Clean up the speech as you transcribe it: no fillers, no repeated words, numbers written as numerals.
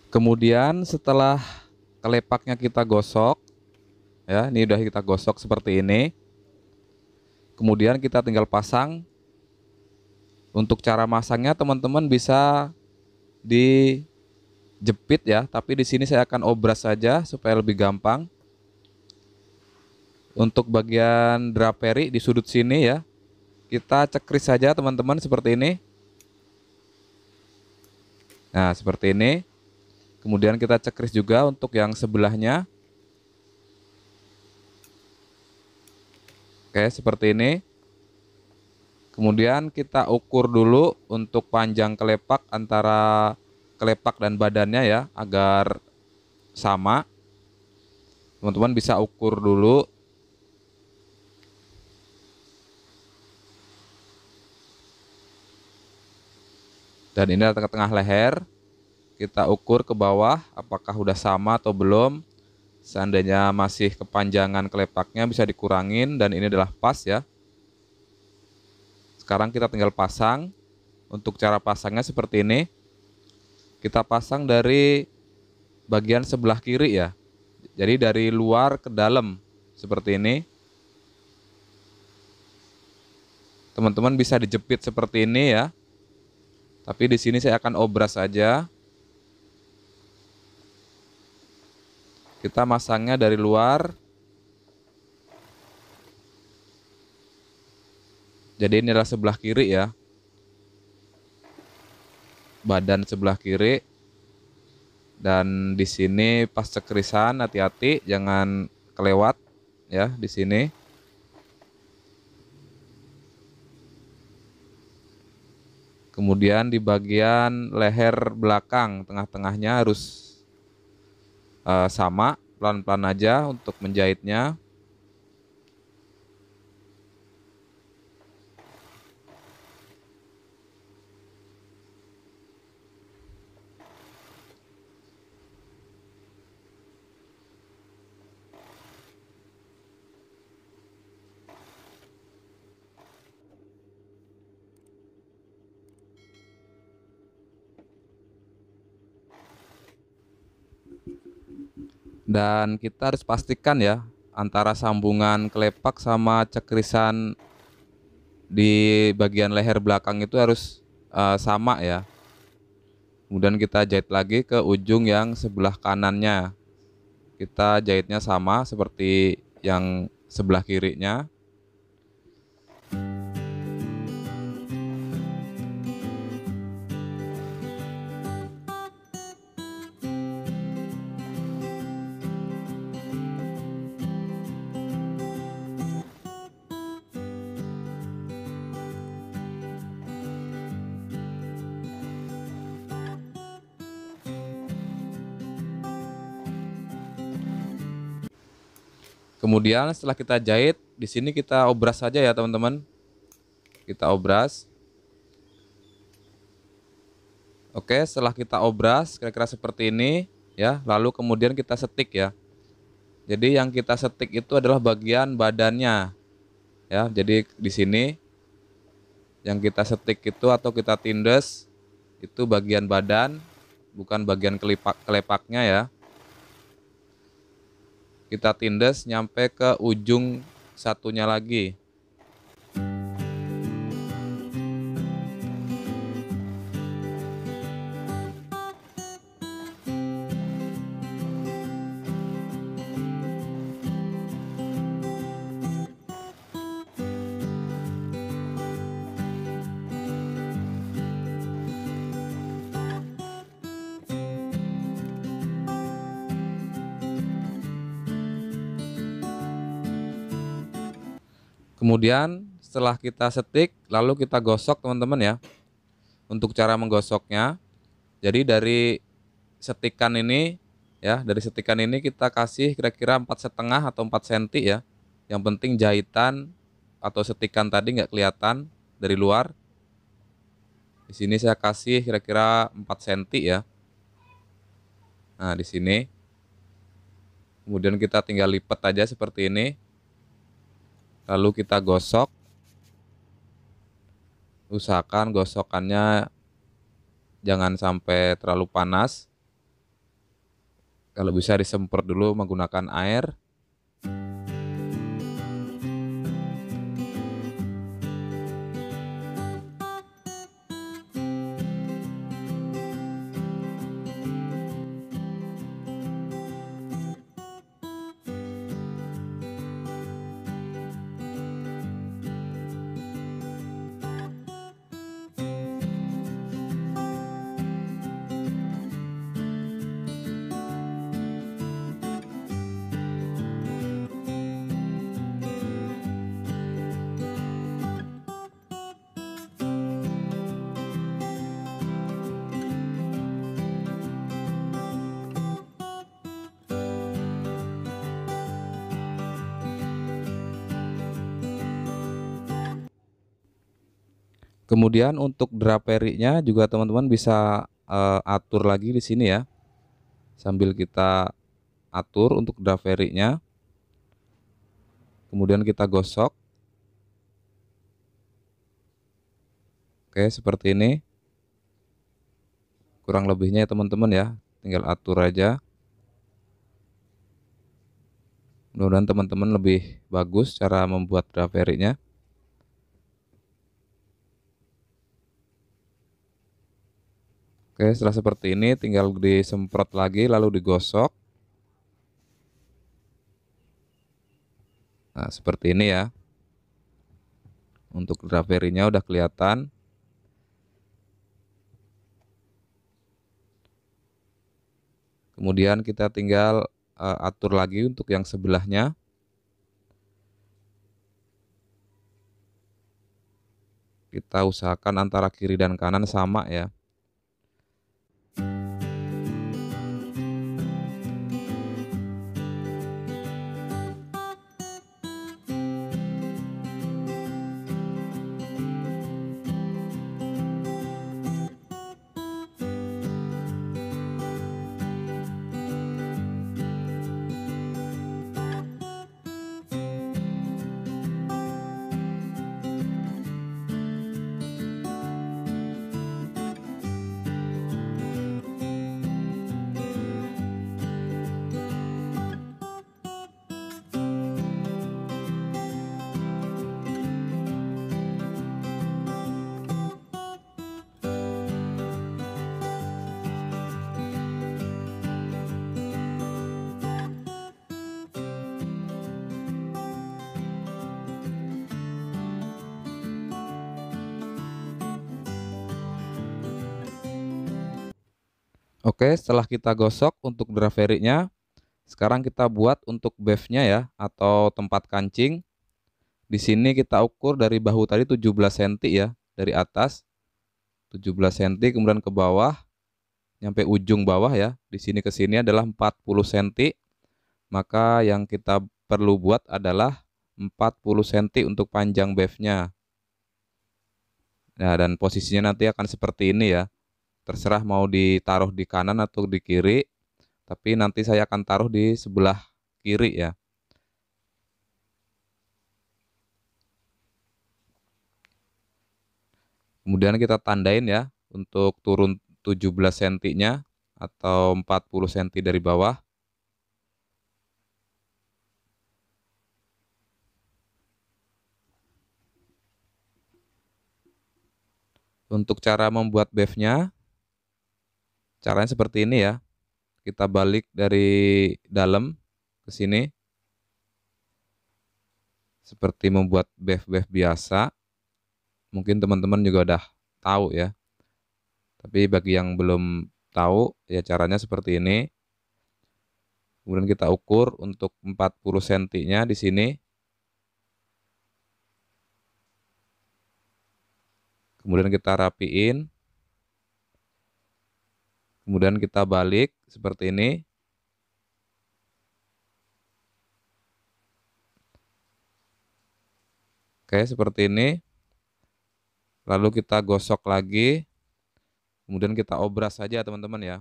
Kemudian setelah kelepaknya kita gosok, ya, ini udah kita gosok seperti ini. Kemudian kita tinggal pasang. Untuk cara masangnya teman-teman bisa dijepit ya, tapi di sini saya akan obras saja supaya lebih gampang. Untuk bagian draperi di sudut sini ya, kita cekris saja teman-teman seperti ini. Nah, seperti ini. Kemudian kita cekris juga untuk yang sebelahnya. Oke, seperti ini. Kemudian kita ukur dulu untuk panjang kelepak antara kelepak dan badannya ya, agar sama. Teman-teman bisa ukur dulu. Dan ini adalah tengah-tengah leher. Kita ukur ke bawah apakah udah sama atau belum. Seandainya masih kepanjangan kelepaknya bisa dikurangin, dan ini adalah pas ya. Sekarang kita tinggal pasang. Untuk cara pasangnya seperti ini. Kita pasang dari bagian sebelah kiri ya. Jadi dari luar ke dalam seperti ini. Teman-teman bisa dijepit seperti ini ya. Tapi di sini saya akan obras saja. Kita masangnya dari luar. Jadi ini adalah sebelah kiri ya. Badan sebelah kiri. Dan di sini pas cekrisan hati-hati jangan kelewat ya di sini. Kemudian di bagian leher belakang tengah-tengahnya harus sama, pelan-pelan aja untuk menjahitnya. Dan kita harus pastikan ya, antara sambungan kelepak sama cekrisan di bagian leher belakang itu harus sama ya. Kemudian kita jahit lagi ke ujung yang sebelah kanannya. Kita jahitnya sama seperti yang sebelah kirinya. Kemudian setelah kita jahit, di sini kita obras saja ya teman-teman. Kita obras. Oke, setelah kita obras kira-kira seperti ini ya, lalu kemudian kita setik ya. Jadi yang kita setik itu adalah bagian badannya ya. Jadi di sini yang kita setik itu atau kita tindes itu bagian badan, bukan bagian kelepaknya ya. Kita tindes nyampe ke ujung satunya lagi. Kemudian setelah kita setik, lalu kita gosok teman-teman ya. Untuk cara menggosoknya, jadi dari setikan ini ya, dari setikan ini kita kasih kira-kira 4,5 atau 4 cm ya. Yang penting jahitan atau setikan tadi nggak kelihatan dari luar. Di sini saya kasih kira-kira 4 cm ya. Nah, di sini. Kemudian kita tinggal lipat aja seperti ini. Lalu kita gosok. Usahakan gosokannya jangan sampai terlalu panas. Kalau bisa disemprot dulu menggunakan air. Kemudian untuk draperinya juga teman-teman bisa atur lagi di sini ya. Sambil kita atur untuk draperinya. Kemudian kita gosok. Oke, seperti ini. Kurang lebihnya ya teman-teman ya. Tinggal atur aja. Mudah-mudahan teman-teman lebih bagus cara membuat draperinya. Oke, setelah seperti ini tinggal disemprot lagi lalu digosok. Nah, seperti ini ya. Untuk draperinya udah kelihatan. Kemudian kita tinggal atur lagi untuk yang sebelahnya. Kita usahakan antara kiri dan kanan sama ya. Oke, setelah kita gosok untuk draperinya, sekarang kita buat untuk bevnya ya atau tempat kancing. Di sini kita ukur dari bahu tadi 17 cm ya, dari atas 17 cm kemudian ke bawah nyampe ujung bawah ya. Di sini ke sini adalah 40 cm. Maka yang kita perlu buat adalah 40 cm untuk panjang bevnya. Nah, dan posisinya nanti akan seperti ini ya. Terserah mau ditaruh di kanan atau di kiri, tapi nanti saya akan taruh di sebelah kiri ya. Kemudian kita tandain ya untuk turun 17 cm-nya atau 40 cm dari bawah. Untuk cara membuat bevnya, caranya seperti ini ya. Kita balik dari dalam ke sini. Seperti membuat bev-bev biasa. Mungkin teman-teman juga udah tahu ya. Tapi bagi yang belum tahu, ya caranya seperti ini. Kemudian kita ukur untuk 40 cm-nya di sini. Kemudian kita rapiin. Kemudian kita balik seperti ini. Oke, seperti ini. Lalu kita gosok lagi. Kemudian kita obras saja teman-teman ya.